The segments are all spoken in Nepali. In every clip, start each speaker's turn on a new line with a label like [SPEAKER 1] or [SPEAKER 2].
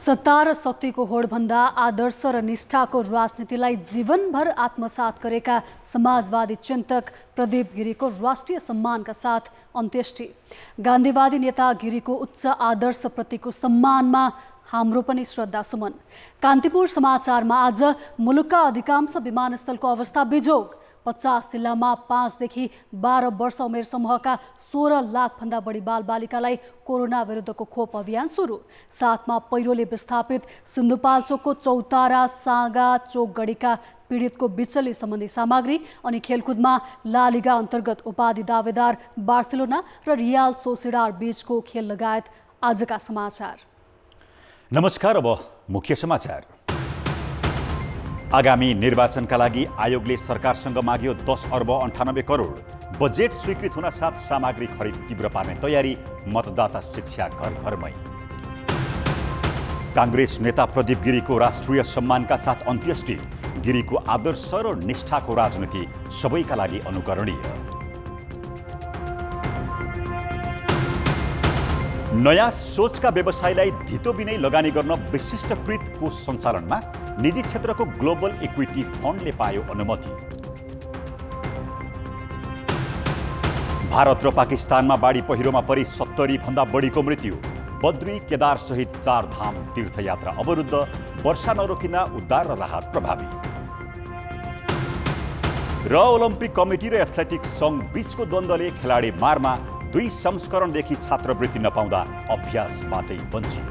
[SPEAKER 1] सत्ता र शक्तिको होडभन्दा आदर्श र निष्ठाको राजनीतिलाई जीवनभर आत्मसात गरेका समाजवादी चिन्तक प्रदीप गिरीको राष्ट्रिय सम्मानका साथ अन्त्येष्टि। गान्धीवादी नेता गिरीको उच्च आदर्शप्रतिको सम्मानमा हाम्रो पनि श्रद्धासुमन। कान्तिपुर समाचारमा आज मुलुकका अधिकांश विमानस्थलको अवस्था बिजोग। 50 जिल्लामा 5 देखि 12 वर्ष उमेर समूहका 16 लाखभन्दा बढी बालबालिकालाई कोरोना विरुद्धको खोप अभियान सुरु। साथमा पहिरोले विस्थापित सिन्धुपाल्चोकको चौतारा सागा चोकगढीका पीडितको बिचल्ली सम्बन्धी सामग्री अनि खेलकुदमा ला लिगा अन्तर्गत उपाधि दावेदार बार्सिलोना र रियाल सोसिडाड बीचको खेल लगायत आजका समाचार।
[SPEAKER 2] नमस्कार, अब मुख्य समाचार। आगामी निर्वाचनका लागि आयोगले सरकारसँग माग्यो 10 अर्ब 98 करोड। बजेट स्वीकृत हुन साथ सामग्री खरिद तीव्र पार्ने तयारी, मतदाता शिक्षा घर घरमै। कांग्रेस नेता प्रदीप गिरीको राष्ट्रिय सम्मानका साथ अन्त्येष्टि। गिरीको आदर्श र निष्ठाको राजनीति सबैका लागि अनुकरणीय। नयाँ सोचका व्यवसायलाई धितो बिनै लगानी गर्न विशिष्टकृत कोष सञ्चालनमा निजी क्षेत्रको ग्लोबल इक्विटी फन्डले पायो अनुमति। भारत र पाकिस्तानमा बाढी पहिरोमा परि 70 भन्दा बढीको मृत्यु। बद्री केदार सहित 4 धाम तीर्थयात्रा अवरुद्ध, वर्षा नरोकिँदा उद्धार र राहत प्रभावी। र ओलम्पिक कमिटी र एथलेटिक्स सङ्घ बीचको द्वन्द्वले खेलाडी मारमा 2 संस्करणदेखि छात्रवृत्ति नपाउँदा अभ्यासबाटै वञ्चित।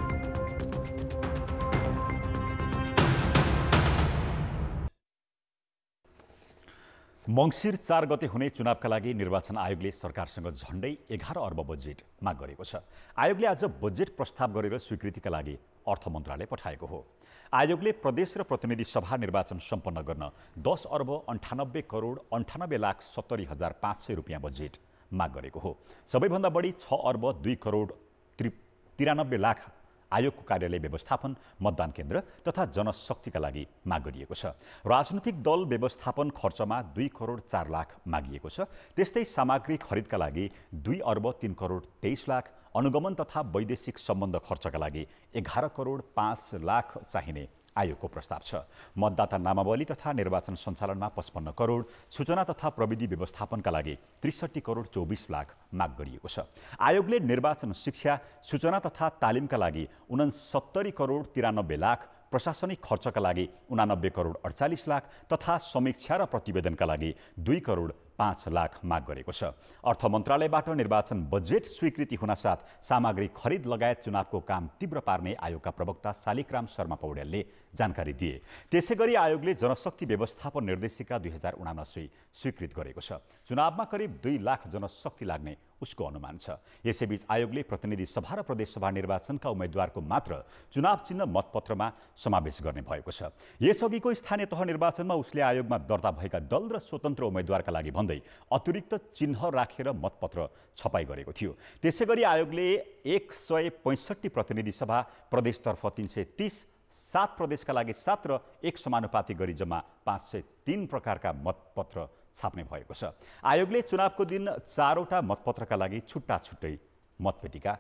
[SPEAKER 2] मङ्सिर 4 गते हुने चुनावका लागि निर्वाचन आयोगले सरकारसँग झण्डै 11 अर्ब बजेट माग गरेको छ। आयोगले आज बजेट प्रस्ताव गरेर स्वीकृतिका लागि अर्थ मन्त्रालय पठाएको हो। आयोगले प्रदेश र प्रतिनिधि सभा निर्वाचन सम्पन्न गर्न 10 अर्ब 98 करोड 98 लाख 70 हजार 500 रुपियाँ बजेट माग गरेको हो। सबैभन्दा बढी 6 अर्ब 2 करोड 93 लाख आयोगको कार्यालय व्यवस्थापन, मतदान केन्द्र तथा जनशक्तिका लागि माग गरिएको छ। राजनैतिक दल व्यवस्थापन खर्चमा 2 करोड 4 लाख मागिएको छ। त्यस्तै सामग्री खरिदका लागि 2 अर्ब 3 करोड 23 लाख, अनुगमन तथा वैदेशिक सम्बन्ध खर्चका लागि 11 करोड 5 लाख चाहिने आयोगको प्रस्ताव छ। मतदाता नामावली तथा निर्वाचन सञ्चालनमा 55 करोड, सूचना तथा प्रविधि व्यवस्थापनका लागि 63 करोड 24 लाख माग गरिएको छ। आयोगले निर्वाचन शिक्षा, सूचना तथा तालिमका लागि 69 करोड 93 लाख, प्रशासनिक खर्चका लागि 89 करोड 48 लाख तथा समीक्षा र प्रतिवेदनका लागि 2 करोड 5 लाख माग गरेको छ। अर्थ मन्त्रालयबाट निर्वाचन बजेट स्वीकृति हुनासाथ सामग्री खरिद लगायत चुनावको काम तीव्र पार्ने आयोगका प्रवक्ता शालिग्राम शर्मा पौड्यालले जानकारी दिए। त्यसैगरी आयोगले जनशक्ति व्यवस्थापन निर्देशिका 2079 स्वीकृत गरेको छ। चुनावमा करिब 2 लाख जनशक्ति लाग्ने उसको अनुमान छ। यसैबीच आयोगले प्रतिनिधि सभा र प्रदेश सभा निर्वाचनका उम्मेद्वारको मात्र चुनाव चिन्ह मतपत्रमा समावेश गर्ने भएको छ। यसअघिको स्थानीय तह निर्वाचनमा उसले आयोगमा दर्ता भएका दल र स्वतन्त्र उम्मेद्वारका लागि भन्दै अतिरिक्त चिन्ह राखेर मतपत्र छपाई गरेको थियो। त्यसैगरी आयोगले 165 प्रतिनिधि सभा, प्रदेशतर्फ 330, 7 प्रदेशका लागि 7 र 1 समानुपाती गरी जम्मा 503 प्रकारका मतपत्र छाप्ने भएको छ। आयोगले चुनावको दिन 4 वटा मतपत्रका लागि छुट्टा छुट्टै मतपेटिका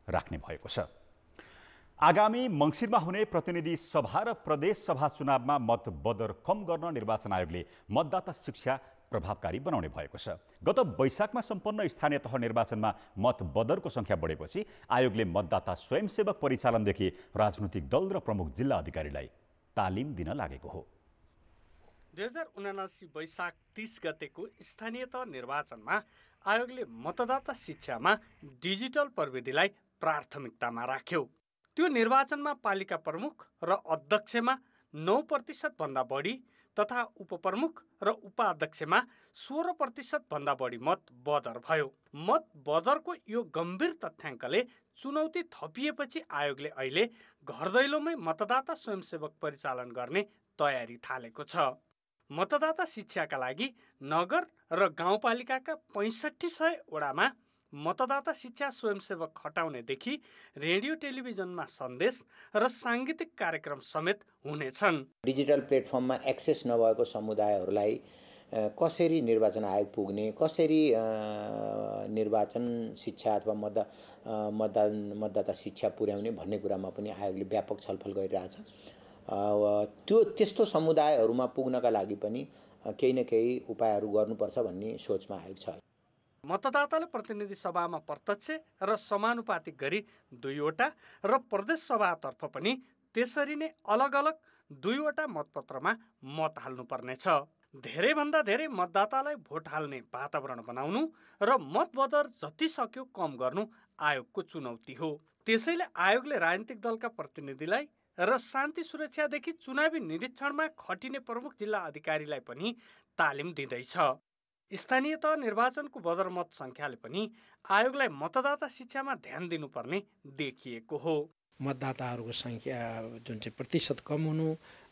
[SPEAKER 2] राख्ने भएको छ। आगामी मङ्सिरमा हुने प्रतिनिधि सभा र प्रदेश सभा चुनावमा मतबदर कम गर्न निर्वाचन आयोगले मतदाता शिक्षा प्रभावकारी बनाउने भएको छ। गत वैशाखमा सम्पन्न स्थानीय तह निर्वाचनमा मतबदरको सङ्ख्या बढेपछि आयोगले मतदाता स्वयंसेवक परिचालनदेखि राजनैतिक दल र प्रमुख जिल्ला अधिकारीलाई तालिम दिन लागेको हो।
[SPEAKER 3] 2079 वैशाख 30 गतेको स्थानीय तह निर्वाचनमा आयोगले मतदाता शिक्षामा डिजिटल प्रविधिलाई प्राथमिकतामा राख्यो। त्यो निर्वाचनमा पालिका प्रमुख र अध्यक्षमा 9% भन्दा बढी तथा उपप्रमुख र उपाध्यक्षमा 16% भन्दा बढी मत बदर भयो। मत बदरको यो गम्भीर तथ्याङ्कले चुनौती थपिएपछि आयोगले अहिले घर दैलोमै मतदाता स्वयंसेवक परिचालन गर्ने तयारी थालेको छ। मतदाता शिक्षाका लागि नगर र गाउँपालिकाका 6500 वडामा मतदाता शिक्षा स्वयंसेवक खटाउनेदेखि रेडियो टेलिभिजनमा सन्देश र साङ्गीतिक कार्यक्रम समेत हुनेछन्।
[SPEAKER 4] डिजिटल प्लेटफर्ममा एक्सेस नभएको समुदायहरूलाई कसरी निर्वाचन आयोग पुग्ने, कसरी निर्वाचन शिक्षा अथवा मतदाता शिक्षा पुर्याउने भन्ने कुरामा पनि आयोगले व्यापक छलफल गरिरहेछ। त्यस्तो समुदायहरूमा पुग्नका लागि पनि केही न केही उपायहरू गर्नुपर्छ भन्ने सोचमा आयोग छ।
[SPEAKER 3] मतदाताले प्रतिनिधि सभामा प्रत्यक्ष र समानुपातिक गरी 2वटा र प्रदेश सभातर्फ पनि त्यसरी नै अलग अलग 2वटा मतपत्रमा मत हाल्नुपर्नेछ। धेरैभन्दा धेरै मतदातालाई भोट हाल्ने वातावरण बनाउनु र मतबदर जति सक्यो कम गर्नु आयोगको चुनौती हो। त्यसैले आयोगले राजनीतिक दलका प्रतिनिधिलाई र शान्ति सुरक्षादेखि चुनावी निरीक्षणमा खटिने प्रमुख जिल्ला अधिकारीलाई पनि तालिम दिँदैछ। स्थानीय तह निर्वाचनको बदरमत सङ्ख्याले पनि आयोगलाई मतदाता शिक्षामा ध्यान दिनुपर्ने देखिएको हो।
[SPEAKER 5] मतदाताहरूको सङ्ख्या जुन चाहिँ प्रतिशत कम हुनु,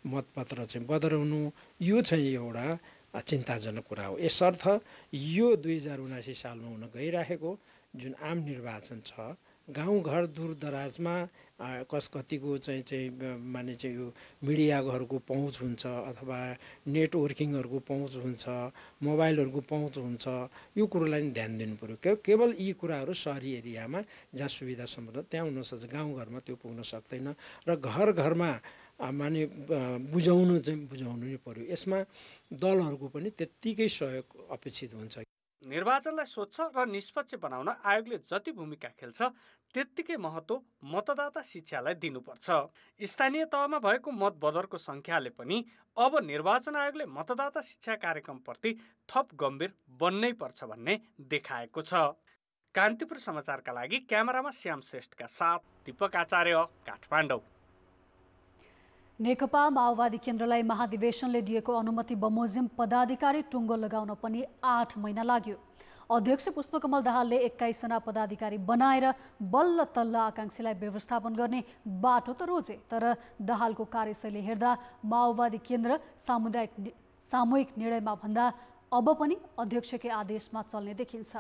[SPEAKER 5] मतपत्र चाहिँ बदराउनु, यो चाहिँ एउटा चिन्ताजनक कुरा हो। यसर्थ यो 2079 सालमा हुन गइरहेको जुन आम निर्वाचन छ, गाउँघर दूरदराजमा कतिको चाहिँ माने चाहिँ यो मिडियाहरूको पहुँच हुन्छ अथवा नेटवर्किङहरूको पहुँच हुन्छ, मोबाइलहरूको पहुँच हुन्छ, यो कुरोलाई नि ध्यान दिनु पर्यो। केवल यी कुराहरू सहरी एरियामा जहाँ सुविधा सम्बन्ध त्यहाँ हुनसक्छ, गाउँघरमा त्यो पुग्न सक्दैन र घर घरमा माने बुझाउनु नै पर्यो। यसमा दलहरूको पनि त्यत्तिकै सहयोग अपेक्षित हुन्छ।
[SPEAKER 3] निर्वाचनलाई स्वच्छ र निष्पक्ष बनाउन आयोगले जति भूमिका खेल्छ त्यत्तिकै महत्त्व मतदाता शिक्षालाई दिनुपर्छ। स्थानीय तहमा भएको मतबदरको सङ्ख्याले पनि अब निर्वाचन आयोगले मतदाता शिक्षा कार्यक्रमप्रति थप गम्भीर बन्नै पर्छ भन्ने देखाएको छ। कान्तिपुर समाचारका लागि क्यामेरामा श्याम श्रेष्ठका साथ दीपक आचार्य, काठमाडौँ।
[SPEAKER 1] नेकपा माओवादी केन्द्रलाई महाधिवेशनले दिएको अनुमति बमोजिम पदाधिकारी टुङ्गो लगाउन पनि 8 महिना लाग्यो। अध्यक्ष पुष्पकमल दाहालले 21 जना पदाधिकारी बनाएर बल्ल तल्ल आकांक्षीलाई व्यवस्थापन गर्ने बाटो त रोजे, तर दाहालको कार्यशैली हेर्दा माओवादी केन्द्र सामूहिक निर्णयमा भन्दा अब पनि अध्यक्षकै आदेशमा चल्ने देखिन्छ।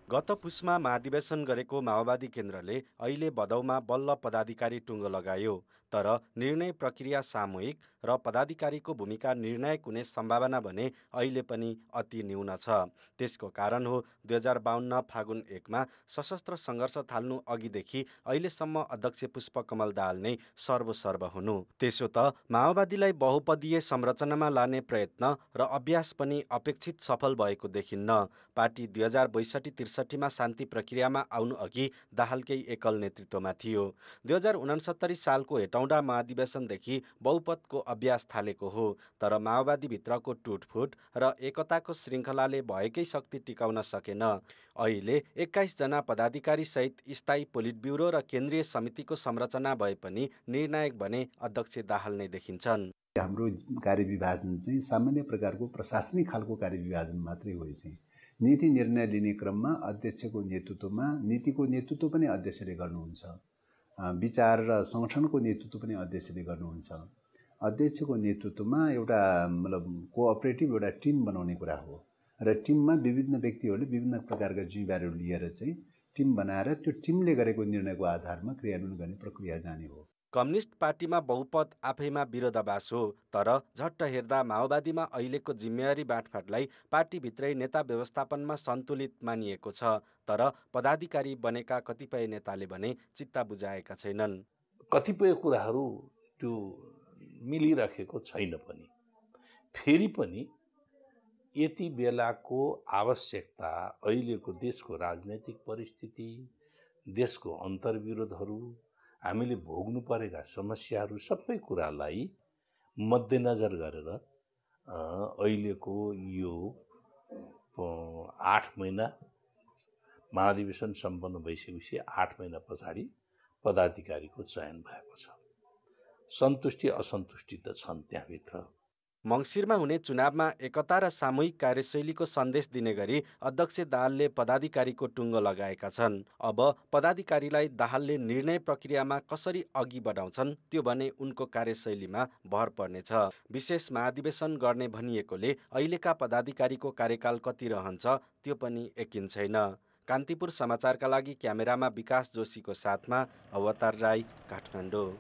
[SPEAKER 6] गत पुसमा महाधिवेशन गरेको माओवादी केन्द्रले अहिले भदौमा बल्ल पदाधिकारी टुङ्गो लगायो, तर निर्णय प्रक्रिया सामूहिक र पदाधिकारीको भूमिका निर्णायक हुने सम्भावना भने अहिले पनि अति न्यून छ। त्यसको कारण हो 2052 फागुन 1 मा सशस्त्र सङ्घर्ष थाल्नु अघिदेखि अहिलेसम्म अध्यक्ष पुष्पकमल दाहाल नै सर्वसर्व हुनु। त्यसो त माओवादीलाई बहुपदीय संरचनामा लाने प्रयत्न र अभ्यास पनि अपेक्षित सफल भएको देखिन्न। पार्टी 2062-63 मा शान्ति प्रक्रियामा आउनु अघि दाहालकै एकल नेतृत्वमा थियो। 2069 सालको हेटौँडा महाधिवेशनदेखि बहुपदको अभ्यास थालेको हो, तर माओवादीभित्रको टुटफुट र एकताको श्रृङ्खलाले भएकै शक्ति टिकाउन सकेन। अहिले 21 जना पदाधिकारी सहित स्थायी पोलिट ब्युरो र केन्द्रीय समितिको संरचना भए पनि निर्णायक भने अध्यक्ष दाहाल नै देखिन्छन्।
[SPEAKER 7] हाम्रो कार्यविभाजन चाहिँ सामान्य प्रकारको प्रशासनिक खालको कार्यविभाजन मात्रै हो। चाहिँ नीति निर्णय लिने क्रममा अध्यक्षको नेतृत्वमा नीतिको नेतृत्व पनि अध्यक्षले गर्नुहुन्छ, विचार र सङ्गठनको नेतृत्व पनि अध्यक्षले गर्नुहुन्छ। अध्यक्षको नेतृत्वमा एउटा मतलब कोअपरेटिभ एउटा टिम बनाउने कुरा हो र टिममा विभिन्न व्यक्तिहरूले विभिन्न प्रकारका जिम्मेवारीहरू लिएर चाहिँ टिम बनाएर त्यो टिमले गरेको निर्णयको आधारमा क्रियान्वयन गर्ने प्रक्रिया जाने हो।
[SPEAKER 6] कम्युनिस्ट पार्टीमा बहुपद आफैमा विरोधाभास हो, तर झट्ट हेर्दा माओवादीमा अहिलेको जिम्मेवारी बाँडफाँडलाई पार्टीभित्रै नेता व्यवस्थापनमा सन्तुलित मानिएको छ, तर पदाधिकारी बनेका कतिपय नेताले भने चित्ता बुझाएका छैनन्।
[SPEAKER 8] कतिपय कुराहरू त्यो मिलिरहेको छैन पनि। फेरि पनि यति बेलाको आवश्यकता अहिलेको देशको राजनैतिक परिस्थिति, देशको अन्तर्विरोधहरू, हामीले भोग्नु परेका समस्याहरू सबै कुरालाई मध्यनजर गरेर अहिलेको यो 8 महिना महाधिवेशन सम्पन्न भइसकेपछि 8 महिना पछाडि पदाधिकारीको चयन भएको छ। सन्तुष्टि असन्तुष्टि त छन् त्यहाँभित्र।
[SPEAKER 6] मङ्सिरमा हुने चुनावमा एकता र सामूहिक कार्यशैलीको सन्देश दिने गरी अध्यक्ष दाहालले पदाधिकारीको टुङ्गो लगाएका छन्। अब पदाधिकारीलाई दाहालले निर्णय प्रक्रियामा कसरी अघि बढाउँछन् त्यो भने उनको कार्यशैलीमा भर पर्नेछ। विशेष महाधिवेशन गर्ने भनिएकोले अहिलेका पदाधिकारीको कार्यकाल कति रहन्छ त्यो पनि यकिन छैन। कान्तिपुर समाचारका लागि क्यामेरामा विकास जोशीको साथमा अवतार राई, काठमाडौँ।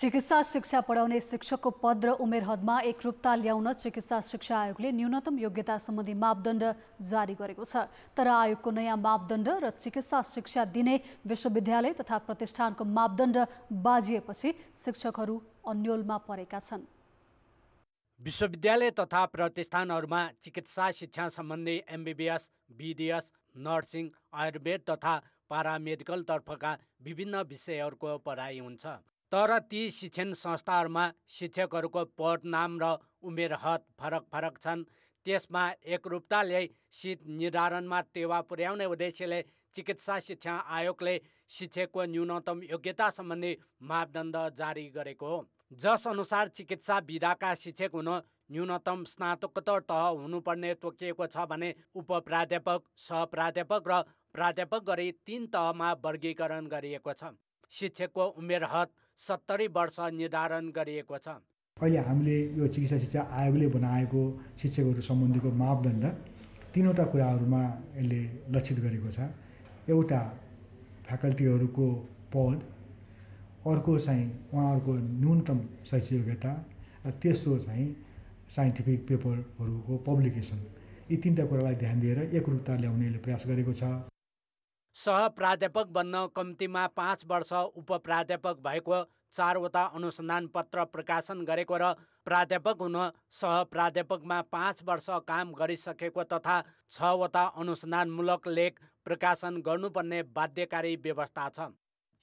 [SPEAKER 1] चिकित्सा शिक्षा पढाउने शिक्षकको पद र उमेर हदमा एकरूपता ल्याउन चिकित्सा शिक्षा आयोगले न्यूनतम योग्यता सम्बन्धी मापदण्ड जारी गरेको छ। तर आयोगको नयाँ मापदण्ड र चिकित्सा शिक्षा दिने विश्वविद्यालय तथा प्रतिष्ठानको मापदण्ड बाजिएपछि शिक्षकहरू अन्योलमा परेका छन्।
[SPEAKER 3] विश्वविद्यालय तथा प्रतिष्ठानहरूमा चिकित्सा शिक्षा सम्बन्धी MBBS, BDS, नर्सिङ, आयुर्वेद तथा पारामेडिकल तर्फका विभिन्न विषयहरूको पढाइ हुन्छ। तर ती शिक्षण संस्थाहरूमा शिक्षकहरूको पद नाम र उमेर हद फरक छन्। त्यसमा एकरूपता ल्याई सिट निर्धारणमा टेवा पुर्याउने उद्देश्यले चिकित्सा शिक्षा आयोगले शिक्षकको न्यूनतम योग्यता सम्बन्धी मापदण्ड जारी गरेको हो, जस अनुसार चिकित्सा विधाका शिक्षक हुन न्यूनतम स्नातकोत्तर तह हुनुपर्ने तोकिएको छ भने उपप्राध्यापक, सहप्राध्यापक र प्राध्यापक गरी 3 तहमा वर्गीकरण गरिएको छ। शिक्षकको उमेर हद 70 वर्ष निर्धारण गरिएको छ।
[SPEAKER 9] अहिले हामीले यो चिकित्सा शिक्षा आयोगले बनाएको शिक्षकहरू सम्बन्धीको मापदण्ड 3वटा कुराहरूमा यसले लक्षित गरेको छ। एउटा फ्याकल्टीहरूको पद, अर्को चाहिँ उहाँहरूको न्यूनतम शैक्षिक योग्यता, र तेस्रो चाहिँ साइन्टिफिक पेपरहरूको पब्लिकेसन। यी 3टा कुरालाई ध्यान दिएर एकरूपता ल्याउने प्रयास गरेको छ।
[SPEAKER 3] सहप्राध्यापक बन्न कम्तीमा 5 वर्ष उपप्राध्यापक भएको 4वटा अनुसन्धान पत्र प्रकाशन गरेको र प्राध्यापक हुन सहप्राध्यापकमा 5 वर्ष काम गरिसकेको तथा 6वटा अनुसन्धानमूलक लेख प्रकाशन गर्नुपर्ने बाध्यकारी व्यवस्था छ।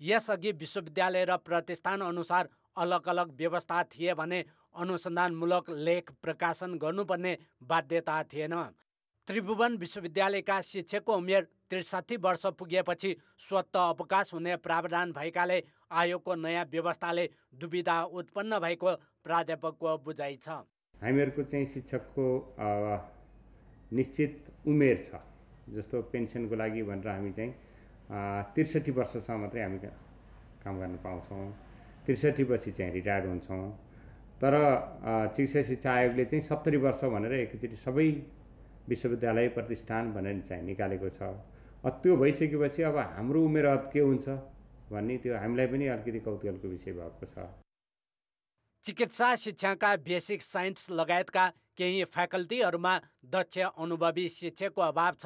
[SPEAKER 3] यसअघि विश्वविद्यालय र प्रतिष्ठान अनुसार अलग अलग व्यवस्था थिए भने अनुसन्धानमूलक लेख प्रकाशन गर्नुपर्ने बाध्यता थिएन। त्रिभुवन विश्वविद्यालयका शिक्षकको उमेर 63 वर्ष पुगेपछि स्वत अवकाश हुने प्रावधान भएकाले आयोगको नयाँ व्यवस्थाले दुविधा उत्पन्न भएको प्राध्यापकको बुझाइ छ।
[SPEAKER 10] हामीहरूको चाहिँ शिक्षकको निश्चित उमेर छ, जस्तो पेन्सनको लागि भनेर हामी चाहिँ 63 वर्षसम्म मात्रै हामी काम गर्न पाउँछौँ। 63 पछि चाहिँ रिटायर्ड हुन्छौँ। तर चिकित्सा शिक्षा आयोगले चाहिँ 70 वर्ष भनेर एकचोटि सबै विश्वविद्यालय प्रतिष्ठान भनेर चाहिँ निकालेको छ। त्यो भइसकेपछि अब हाम्रो उमेर के हुन्छ भन्ने त्यो हामीलाई पनि अलिकति कौतूहलको विषय भएको छ।
[SPEAKER 3] चिकित्सा शिक्षाका बेसिक साइन्स लगायतका केही फ्याकल्टीहरूमा दक्ष अनुभवी शिक्षकको अभाव छ।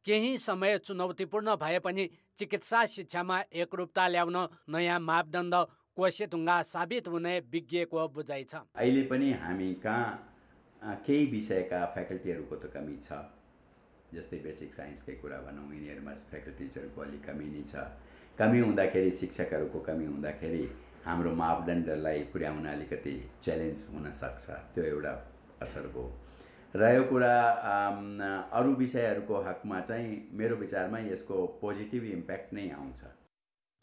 [SPEAKER 3] केही समय चुनौतीपूर्ण भए पनि चिकित्सा शिक्षामा एकरूपता ल्याउन नयाँ मापदण्ड कोसेतुङ्गा साबित हुने विज्ञको बुझाइ छ।
[SPEAKER 11] अहिले पनि हामी कहाँ केही विषयका फ्याकल्टीहरूको त कमी छ, जस्तै बेसिक साइन्सकै कुरा भनौँ, यिनीहरूमा फ्याकल्टिजहरूको अलिक कमी नै छ। कमी हुँदाखेरि, शिक्षकहरूको कमी हुँदाखेरि हाम्रो मापदण्डलाई पुर्याउन अलिकति च्यालेन्ज हुनसक्छ। त्यो एउटा असर हो। रह्यो कुरा अरू विषयहरूको हकमा चाहिँ मेरो विचारमा यसको पोजिटिभ इम्प्याक्ट नै आउँछ।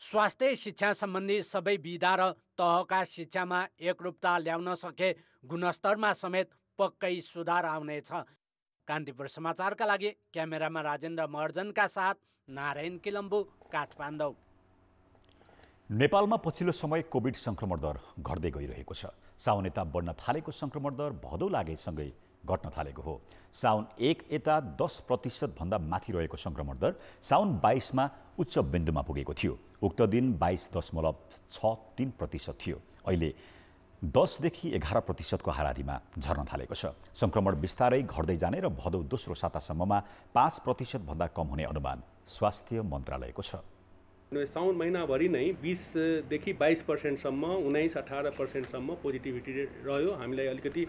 [SPEAKER 3] स्वास्थ्य शिक्षा सम्बन्धी सबै विधा र तहका शिक्षामा एकरूपता ल्याउन सके गुणस्तरमा समेत पक्कै सुधार आउनेछ। कान्तिपुर समाचारका लागि क्यामेरामा राजेन्द्र महर्जनका साथ नारायण किलम्बु, काठमाडौँ।
[SPEAKER 2] नेपालमा पछिल्लो समय कोभिड संक्रमण दर घट्दै गइरहेको छ। साउन यता बढ्न थालेको संक्रमण दर भदौ लागेसँगै घट्न थालेको हो। साउन 1 यता 10% भन्दा माथि रहेको संक्रमण दर साउन 22 मा उच्च बिन्दुमा पुगेको थियो। उक्त दिन 22.63% थियो। अहिले 10 देखि 11% को हाराहारीमा झर्न थालेको छ। संक्रमण बिस्तारै घट्दै जाने र भदौ दोस्रो सातासम्ममा 5% भन्दा कम हुने अनुमान स्वास्थ्य मन्त्रालयको छ।
[SPEAKER 12] साउन महिनाभरि नै 20 देखि 22% 19-18% पोजिटिभिटी रह्यो। हामीलाई अलिकति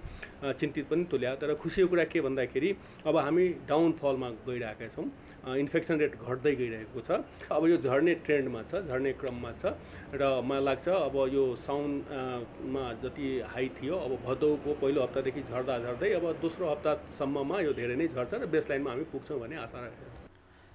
[SPEAKER 12] चिन्तित पनि तुल्या। तर खुसीको कुरा के भन्दाखेरि अब हामी डाउनफलमा गइरहेका छौँ। इन्फेक्सन रेट घट्दै गइरहेको छ। अब यो झर्ने ट्रेन्डमा छ, झर्ने क्रममा छ र मलाई लाग्छ अब यो साउनमा जति हाई थियो अब भदौको पहिलो हप्तादेखि झर्दै अब दोस्रो हप्तासम्ममा यो धेरै नै झर्छ र बेसलाइनमा हामी पुग्छौँ भन्ने आशा राखेको छ।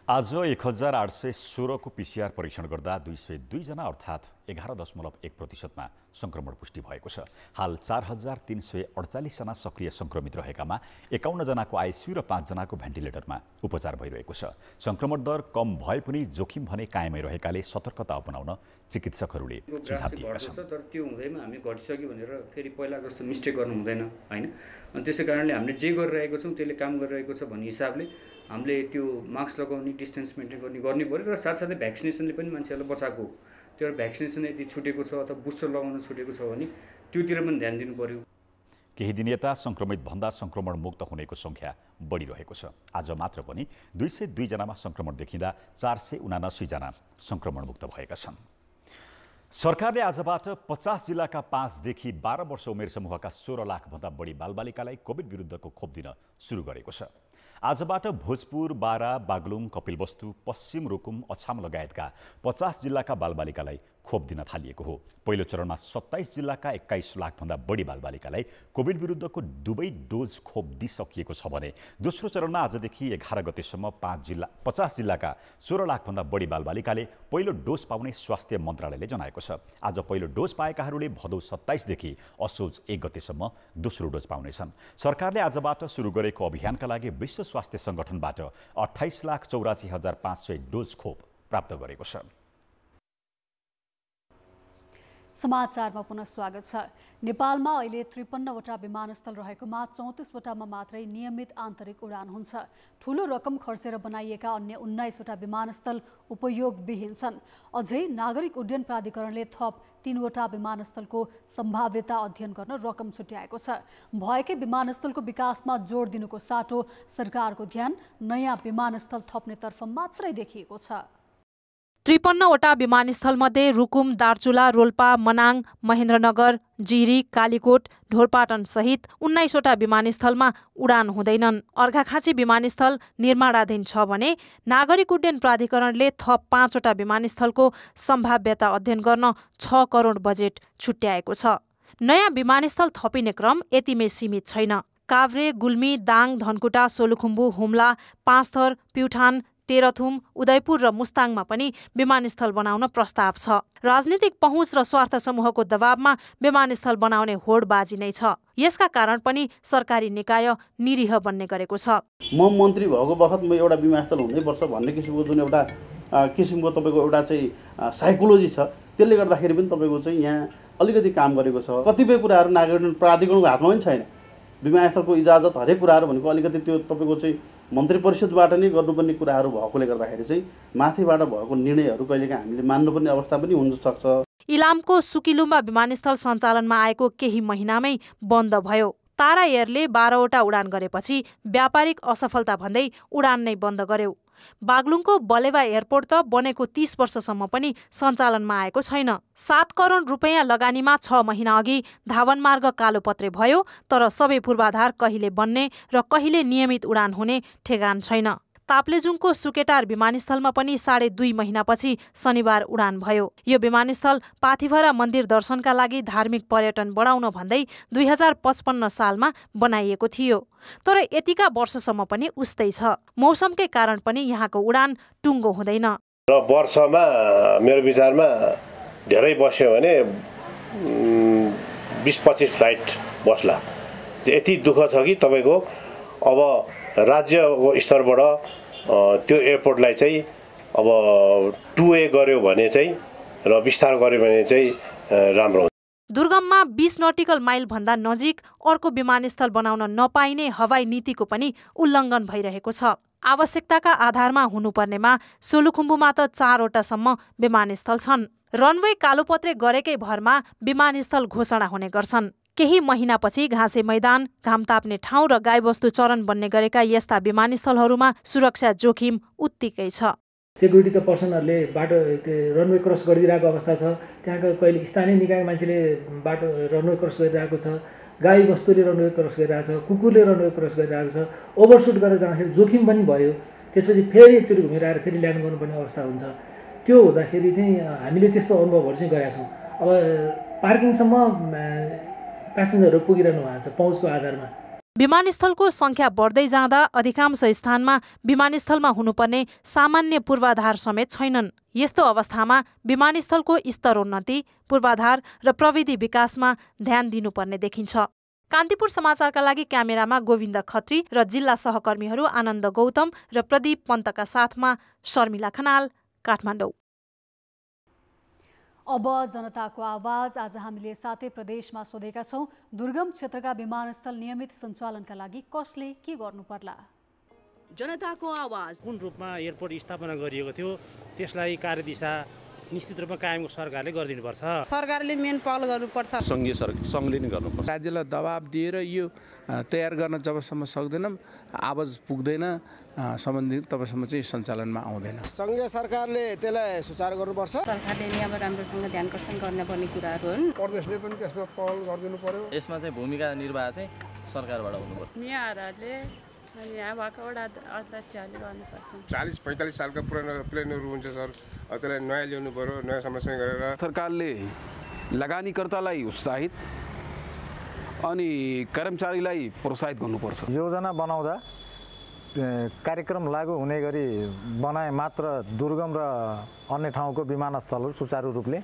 [SPEAKER 2] आज 1816 को PCR परीक्षण गर्दा 202 जना अर्थात् 11.1% मा संक्रमण पुष्टि भएको छ। हाल 4348 जना सक्रिय संक्रमित रहेकामा 51 जनाको आइसियु र 5 जनाको भेन्टिलेटरमा उपचार भइरहेको छ। संक्रमण दर कम भए पनि जोखिम भने कायमै रहेकाले सतर्कता अपनाउन चिकित्सकहरूले सुझाव दिएका छन्।
[SPEAKER 13] तर त्यो हुँदैमा हामी घटिसक्यो भनेर फेरि पहिला जस्तो मिस्टेक गर्नु हुँदैन हैन। अनि त्यसै कारणले हामीले जे गरिरहेको छौँ त्यसले काम गरिरहेको छ भन्ने हिसाबले हामीले त्यो मास्क लगाउने, डिस्टेन्स मेन्टेन गर्ने पर्यो र साथसाथै भ्याक्सिनेसनले पनि मान्छेहरूलाई बचाएको त्यो भ्याक्सिनेसन यदि छुटेको छ अथवा बुस्टर लगाउन छुटेको छ भने त्योतिर पनि ध्यान दिनु पर्यो।
[SPEAKER 2] केही दिन यता सङ्क्रमितभन्दा सङ्क्रमण मुक्त हुनेको सङ्ख्या बढिरहेको छ। आज मात्र पनि 202 जनामा सङ्क्रमण देखिँदा 479 जना सङ्क्रमणमुक्त भएका छन्। सरकारले आजबाट 50 जिल्लाका 5 देखि 12 वर्ष उमेर समूहका 16 लाखभन्दा बढी बालबालिकालाई कोभिड विरुद्धको खोप दिन सुरु गरेको छ। आजबाट भोजपुर, बारा, बागलुङ, कपिलवस्तु, पश्चिम रुकुम, अछाम लगायतका 50 जिल्लाका बालबालिकालाई खोप दिन थालिएको हो। पहिलो चरणमा 27 जिल्लाका 21 लाखभन्दा बढी बालबालिकालाई कोभिड विरुद्धको दुवै डोज खोप दिइसकिएको छ भने दोस्रो चरणमा आजदेखि 11 गतेसम्म 50 जिल्लाका 16 लाखभन्दा बढी बालबालिकाले पहिलो डोज पाउने स्वास्थ्य मन्त्रालयले जनाएको छ। आज पहिलो डोज पाएकाहरूले भदौ 27 देखि असोज 1 गतेसम्म दोस्रो डोज पाउनेछन्। सरकारले आजबाट सुरु गरेको अभियानका लागि विश्व स्वास्थ्य सङ्गठनबाट 28,84,500 डोज खोप प्राप्त गरेको छ।
[SPEAKER 1] समाचारमा पुनः स्वागत छ। नेपालमा अहिले 53वटा विमानस्थल रहेकोमा 34वटामा मात्रै नियमित आन्तरिक उडान हुन्छ। ठूलो रकम खर्चेर बनाइएका अन्य 19वटा विमानस्थल उपयोगविहीन छन्। अझै नागरिक उड्डयन प्राधिकरणले थप 3वटा विमानस्थलको सम्भाव्यता अध्ययन गर्न रकम छुट्याएको छ। भएकै विमानस्थलको विकासमा जोड दिनुको साटो सरकारको ध्यान नयाँ विमानस्थल थप्नेतर्फ मात्रै देखिएको छ।
[SPEAKER 14] 53वटा विमानस्थलमध्ये रुकुम, दार्चुला, रोल्पा, मनाङ, महेन्द्रनगर, जिरी, कालीकोट, ढोरपाटन सहित 19वटा विमानस्थलमा उडान हुँदैनन्। अर्घाखाँची विमानस्थल निर्माणाधीन छ भने नागरिक उड्डयन प्राधिकरणले थप 5वटा विमानस्थलको सम्भाव्यता अध्ययन गर्न 6 करोड बजेट छुट्याएको छ। नयाँ विमानस्थल थपिने क्रम यतिमै सीमित छैन। काभ्रे, गुल्मी, दाङ, धनकुटा, सोलुखुम्बु, हुम्ला, पाँचथर, प्युठान, तेह्रथुम, उदयपुर र मुस्ताङमा पनि विमानस्थल बनाउन प्रस्ताव छ। राजनीतिक पहुँच र स्वार्थ समूहको दबावमा विमानस्थल बनाउने होडबाजी नै छ। यसका कारण पनि सरकारी निकाय निरीह बन्ने गरेको छ।
[SPEAKER 15] म मन्त्री भएको बखत म एउटा विमानस्थल हुनैपर्छ भन्ने किसिमको जुन एउटा किसिमको तपाईँको एउटा चाहिँ साइकोलोजी छ, त्यसले गर्दाखेरि पनि तपाईँको चाहिँ यहाँ अलिकति काम गरेको छ। कतिपय कुराहरू नागरिक प्राधिकरणको हातमा पनि छैन। विमानस्थलको इजाजत हरेक कुराहरू भनेको अलिकति त्यो तपाईँको चाहिँ मन्त्री परिषदबाट नै गर्नुपर्ने कुराहरू भएकोले गर्दाखेरि चाहिँ माथिबाट भएको निर्णयहरू कहिलेकाहीँ हामीले मान्नुपर्ने अवस्था पनि हुनसक्छ।
[SPEAKER 14] इलामको सुकिलुम्बा विमानस्थल सञ्चालनमा आएको केही महिनामै बन्द भयो। तारा एयरले 12वटा उडान गरेपछि व्यापारिक असफलता भन्दै उडान नै बन्द गर्यो। बागलुङको बलेवा एयरपोर्ट त बनेको 30 वर्षसम्म पनि सञ्चालनमा आएको छैन। 7 करोड रुपैयाँ लगानीमा 6 महिना अघि धावनमार्ग कालोपत्रे भयो, तर सबै पूर्वाधार कहिले बन्ने र कहिले नियमित उडान हुने ठेगान छैन। ताप्लेजुङको सुकेटार विमानस्थलमा पनि 2.5 महिनापछि शनिबार उडान भयो। यो विमानस्थल पाथिभरा मन्दिर दर्शनका लागि धार्मिक पर्यटन बढाउन भन्दै 2055 सालमा बनाइएको थियो। तर यतिका वर्षसम्म पनि उस्तै छ। मौसमकै कारण पनि यहाँको उडान टुङ्गो हुँदैन।
[SPEAKER 16] र वर्षमा मेरो विचारमा धेरै बस्यो भने 20-25 फ्लाइट बस्ला। यति दुःख छ कि तपाईँको अब राज्यको स्तरबाट त्यो एयरपोर्टलाई चाहिँ अब 2A गर्यो भने चाहिँ र विस्तार गर्यो भने चाहिँ राम्रो हुन्छ।
[SPEAKER 14] दुर्गममा 20 नटिकल माइल भन्दा नजिक अर्को विमानस्थल बनाउन नपाइने हवाई नीतिको पनि उल्लङ्घन भइरहेको छ। आवश्यकताका आधारमा हुनुपर्नेमा सोलुखुम्बुमा त 4वटासम्म विमानस्थल छन्। रनवे कालोपत्रे गरेकै भरमा विमानस्थल घोषणा हुने गर्छन्। केही महिनापछि घाँसे मैदान, घाम ताप्ने ठाउँ र गाईबस्तु चरन बन्ने गरेका यस्ता विमानस्थलहरूमा सुरक्षा जोखिम उत्तिकै छ।
[SPEAKER 17] सेक्युरिटीका पर्सनहरूले बाटो रनवे क्रस गरिदिरहेको अवस्था छ। त्यहाँका कहिले स्थानीय निकायका मान्छेले बाटो रनवे क्रस गरिरहेको छ, गाई बस्तुले रनवे क्रस गरिरहेको छ, कुकुरले रनवे क्रस गरिरहेको छ। ओभरसुट गरेर जाँदाखेरि जोखिम पनि भयो। त्यसपछि फेरि एकचोटि घुमेर आएर फेरि ल्यान्ड गर्नुपर्ने अवस्था हुन्छ। त्यो हुँदाखेरि चाहिँ हामीले त्यस्तो अनुभवहरू चाहिँ गरेका छौँ। अब पार्किङसम्म प्यासेन्जरहरू पुगिरहनु भएको छ पहुँचको आधारमा।
[SPEAKER 14] विमानस्थलको संख्या बढ्दै जाँदा अधिकांश स्थानमा विमानस्थलमा हुनुपर्ने सामान्य पूर्वाधार समेत छैनन्। यस्तो अवस्थामा विमानस्थलको स्तरोन्नति, पूर्वाधार र प्रविधि विकासमा ध्यान दिनुपर्ने देखिन्छ। कान्तिपुर समाचारका लागि क्यामेरामा गोविन्द खत्री र जिल्ला सहकर्मीहरू आनन्द गौतम र प्रदीप पन्तका साथमा शर्मिला खनाल, काठमाडौँ।
[SPEAKER 1] अब जनताको आवाज। आज हामीले सातै प्रदेशमा सोधेका छौँ, दुर्गम क्षेत्रका विमानस्थल नियमित सञ्चालनका लागि कसले के गर्नु पर्ला?
[SPEAKER 18] जनताको आवाज।
[SPEAKER 5] कुन रूपमा एयरपोर्ट स्थापना गरिएको थियो त्यसलाई कार्यदिशा
[SPEAKER 18] निश्चित रूपमा कायम सरकारले गरिदिनुपर्छ।
[SPEAKER 19] सरकारले मेन पहल गर्नुपर्छ।
[SPEAKER 20] सङ्घले नै गर्नुपर्छ।
[SPEAKER 21] राज्यलाई दबाब दिएर यो तयार गर्न जबसम्म सक्दैनौँ, आवाज पुग्दैन सम्बन्धित तबसम्म चाहिँ सञ्चालनमा आउँदैन।
[SPEAKER 22] सङ्घीय सरकारले त्यसलाई सुचारू गर्नुपर्छ।
[SPEAKER 19] सरकारले नि अब राम्रोसँग ध्यानकर्षण गर्नुपर्ने कुराहरू हुन्।
[SPEAKER 22] प्रदेशले पनि त्यसमा पहल गरिदिनु पर्यो।
[SPEAKER 23] यसमा चाहिँ भूमिका निर्वाह चाहिँ सरकारबाट हुनुपर्छ।
[SPEAKER 24] मेयरहरूले अनि यहाँ भएको वडा अध्यक्षहरूले गर्नुपर्छ।
[SPEAKER 25] 40-45 सालका पुरानो प्लेनहरू हुन्छ सर, त्यसलाई नयाँ ल्याउनु पर्यो, नयाँ संरक्षण गरेर।
[SPEAKER 20] सरकारले लगानीकर्तालाई उत्साहित अनि कर्मचारीलाई प्रोत्साहित गर्नुपर्छ।
[SPEAKER 26] योजना बनाउँदा कार्यक्रम लागू हुने गरी बनाए मात्र दुर्गम र अन्य ठाउँको विमानस्थलहरू सुचारू रूपले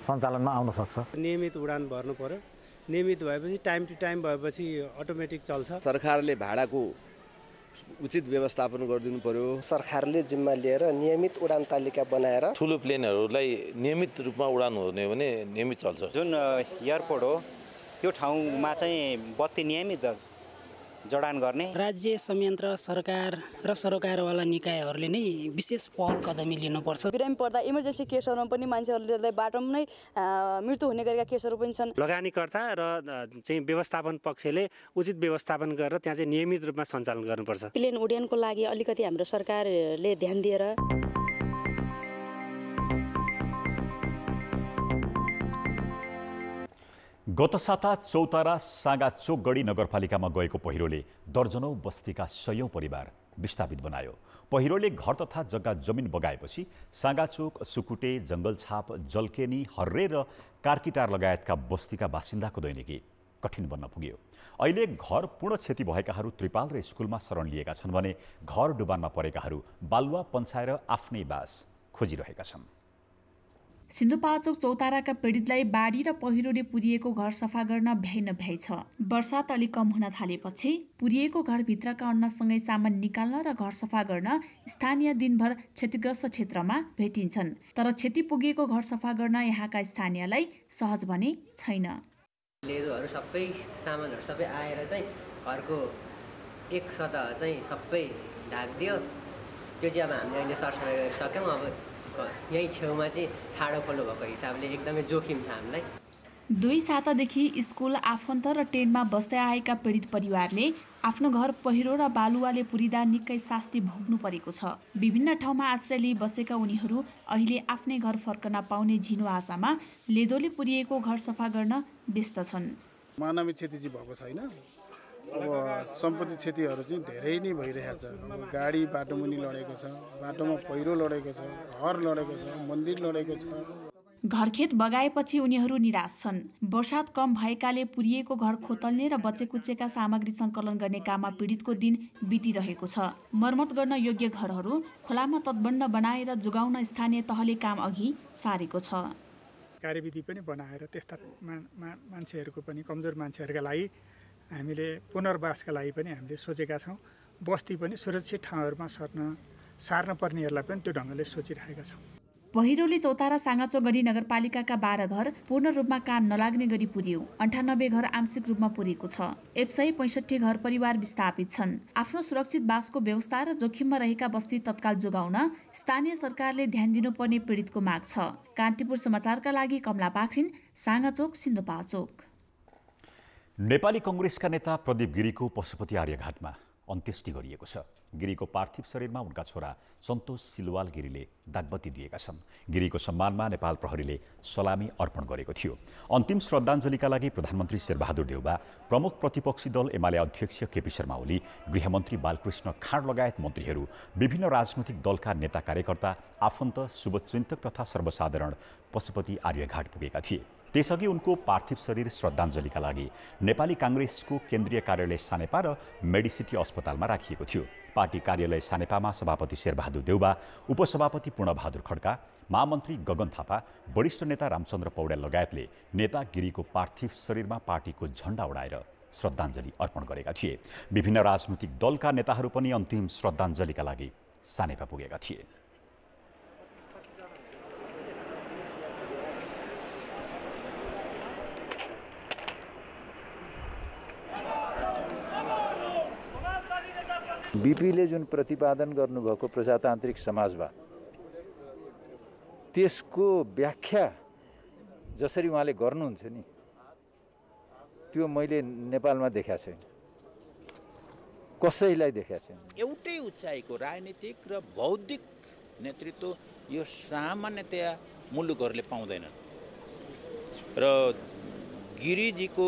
[SPEAKER 26] सञ्चालनमा आउन सक्छ।
[SPEAKER 18] नियमित उडान भर्नु पर्यो। नियमित भएपछि टाइम टु टाइम भएपछि अटोमेटिक चल्छ।
[SPEAKER 27] सरकारले भाडाको उचित व्यवस्थापन गरिदिनु पर्यो।
[SPEAKER 22] सरकारले जिम्मा लिएर नियमित उडान तालिका बनाएर
[SPEAKER 8] ठुलो प्लेनहरूलाई नियमित रूपमा उडान हुने भने नियमित चल्छ।
[SPEAKER 28] जुन एयरपोर्ट हो त्यो ठाउँमा चाहिँ बत्ती नियमित जडान गर्ने।
[SPEAKER 29] राज्य संयन्त्र सरकार र सरकारवाला निकायहरूले नै विशेष पहल कदमी लिनुपर्छ।
[SPEAKER 30] बिरामी पर्दा इमर्जेन्सी केसहरूमा पनि मान्छेहरूले बाटोमा नै मृत्यु हुने गरेका केसहरू पनि छन्।
[SPEAKER 18] लगानीकर्ता र चाहिँ व्यवस्थापन पक्षले उचित व्यवस्थापन गरेर त्यहाँ चाहिँ नियमित रूपमा सञ्चालन गर्नुपर्छ।
[SPEAKER 30] प्लेन उड्डयनको लागि अलिकति हाम्रो सरकारले ध्यान दिएर
[SPEAKER 2] गत साता चौतारा साँगाचोक गढी नगरपालिकामा गएको पहिरोले दर्जनौं बस्तीका सयौं परिवार विस्थापित बनायो। पहिरोले घर तथा जग्गा जमिन बगाएपछि साँगाचोक, सुकुटे, जङ्गलछाप, जलकेनी, हर्रे र कार्कीटार लगायतका बस्तीका बासिन्दाको दैनिकी कठिन बन्न पुग्यो। अहिले घर पूर्ण क्षति भएकाहरू त्रिपाल र स्कुलमा शरण लिएका छन् भने घर डुबानमा परेकाहरू बालुवा पन्साएर आफ्नै बास खोजिरहेका छन्।
[SPEAKER 14] सिन्धुपाल्चोक चौताराका पीडितलाई बाढी र पहिरोले पुरिएको घर सफा गर्न भ्याइ नभ्याइ छ। वर्षात अलि कम हुन थालेपछि पुरिएको घरभित्रका अन्नसँगै सामान निकाल्न र घर सफा गर्न स्थानीय दिनभर क्षतिग्रस्त क्षेत्रमा भेटिन्छन्। तर क्षति पुगेको घर सफा गर्न यहाँका स्थानीयलाई सहज भने छैन।
[SPEAKER 31] लेदोहरू सबै सामानहरू सबै आएर चाहिँ घरको एक सतह चाहिँ सबै ढाकिदियो। त्यो चाहिँ अब हामीले अहिले सरसफाइ गरिसक्यौँ। अब यही छेउमा चाहिँ ठाडो खोलो भएको हिसाबले एकदमै जोखिम छ हामीलाई।
[SPEAKER 14] 2 सातादेखि स्कुल, आफन्त र टेनमा बस्दै आएका पीडित परिवारले आफ्नो घर पहिरो र बालुवाले पुरिदा निकै शास्ति भोग्नु परेको छ। विभिन्न ठाउँमा आश्रय लिई बसेका उनीहरू अहिले आफ्नै घर फर्कन पाउने झिनो आशामा लेदोले पुरिएको घर सफा गर्न व्यस्त छन्।
[SPEAKER 22] मानवीय क्षति चाहिँ भएको छैन। अब सम्पत्ति क्षतिहरू चाहिँ धेरै नै भइरहेको छ। गाडी बाटोमुनि लडेको छ, बाटोमा पहिरो लडेको छ, घर लडेको छ, मन्दिर लडेको छ।
[SPEAKER 14] घरखेत बगाएपछि उनीहरू निराश छन्। वर्षात कम भएकाले पुरिएको घर खोतल्ने र बचेकुचेका सामग्री सङ्कलन गर्ने काममा पीडितको दिन बितिरहेको छ। मर्मत गर्न योग्य घरहरू खोलामा तटबन्ध बनाएर जोगाउन स्थानीय तहले काम अघि सारेको छ।
[SPEAKER 9] कार्यविधि पनि बनाएर त्यस्ता मान्छेहरूको पनि, कमजोर मान्छेहरूका लागि हामीले पुनर्वासका लागि पनि हामीले सोचेका छौँ। बस्ती पनि सुरक्षित ठाउँहरूमा सार्न पर्नेहरूलाई पनि त्यो ढङ्गले सोचिरहेका छौँ।
[SPEAKER 14] पहिरोले चौतारा साँगाचोक गढी नगरपालिकाका 12 घर पूर्ण रूपमा काम नलाग्ने गरी पुर्यो। 98 घर आंशिक रूपमा पुरेको छ। 165 घर परिवार विस्थापित छन्। आफ्नो सुरक्षित बासको व्यवस्था र जोखिममा रहेका बस्ती तत्काल जोगाउन स्थानीय सरकारले ध्यान दिनुपर्ने पीडितको माग छ। कान्तिपुर समाचारका लागि कमला पाखरिन, साँगाचोक, सिन्धुपाल्चोक।
[SPEAKER 2] नेपाली कांग्रेसका नेता प्रदीप गिरीको पशुपति आर्यघाटमा अन्त्येष्टि गरिएको छ। गिरीको पार्थिव शरीरमा उनका छोरा सन्तोष सिलवाल गिरीले दागबत्ती दिएका छन्। गिरीको सम्मानमा नेपाल प्रहरीले सलामी अर्पण गरेको थियो। अन्तिम श्रद्धाञ्जलीका लागि प्रधानमन्त्री शेरबहादुर देउबा, प्रमुख प्रतिपक्षी दल एमाले अध्यक्ष केपी शर्मा ओली, गृहमन्त्री बालकृष्ण खाँड लगायत मन्त्रीहरू, विभिन्न राजनैतिक दलका नेता कार्यकर्ता, आफन्त, शुभचिन्तक तथा सर्वसाधारण पशुपति आर्यघाट पुगेका थिए। त्यसअघि उनको पार्थिव शरीर श्रद्धाञ्जलीका लागि नेपाली कांग्रेसको केन्द्रीय कार्यालय सानेपा र मेडिसिटी अस्पतालमा राखिएको थियो। पार्टी कार्यालय सानेपामा सभापति शेरबहादुर देउबा, उपसभापति पूर्णबहादुर खड्का, महामन्त्री गगन थापा, वरिष्ठ नेता रामचन्द्र पौड्याल लगायतले नेता गिरीको पार्थिव शरीरमा पार्टीको झण्डा उडाएर श्रद्धाञ्जली अर्पण गरेका थिए। विभिन्न राजनैतिक दलका नेताहरू पनि अन्तिम श्रद्धाञ्जलीका लागि सानेपा पुगेका थिए।
[SPEAKER 32] बीपीले जुन प्रतिपादन गर्नुभएको प्रजातान्त्रिक समाजवाद
[SPEAKER 3] त्यसको व्याख्या जसरी उहाँले गर्नुहुन्छ नि त्यो मैले नेपालमा देखाएको छैन, कसैलाई देखाएको छैन।
[SPEAKER 4] एउटै उचाइको राजनीतिक र बौद्धिक नेतृत्व यो सामान्यतया मुलुकहरूले पाउँदैनन् र गिरिजीको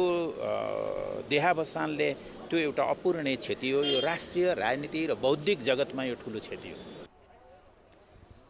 [SPEAKER 4] देहावसानले त्यो एउटा अपूरणीय क्षति हो। यो राष्ट्रिय राजनीति र बौद्धिक जगतमा यो ठुलो क्षति हो।